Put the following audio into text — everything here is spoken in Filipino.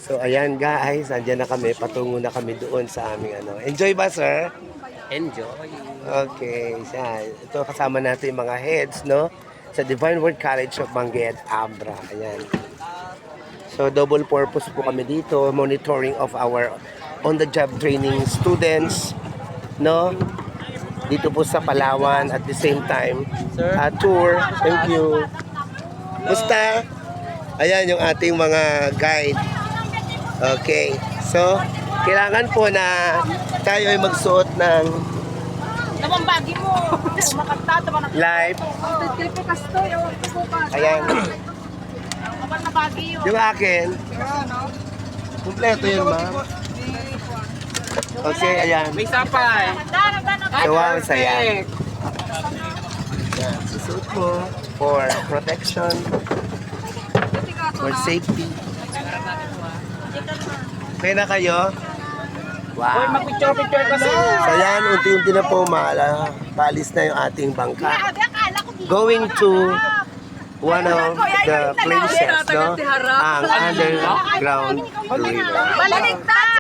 So ayan guys, andyan na kami, patungo na kami doon sa aming ano. Enjoy ba sir? Enjoy. Okay, siya. Ito kasama natin yung mga heads, no? Sa Divine Word College of Benguet, Abra. Ayan. So double purpose po kami dito, monitoring of our on-the-job training students, no? Dito po sa Palawan at the same time, tour. Thank you. Musta? Ayan yung ating mga guide. Okay. So, kailangan po na tayo ay magsuot ng Nabambagi mo. Makanta, tama na. live. Ang ko kasto, yung bukas. Ayan. Kapag nabagi yun. Yung akin. Kompleto yun, ma'am. Okay, ayan. May sapay. So, wow, saya. Ayan, susuot mo for protection, for safety. Okay na kayo? Wow. Mag-picture kasi. So yan, unti-unti na po paalis na yung ating bangka. Going to one of the places, no? Ang underground river. Baliktad!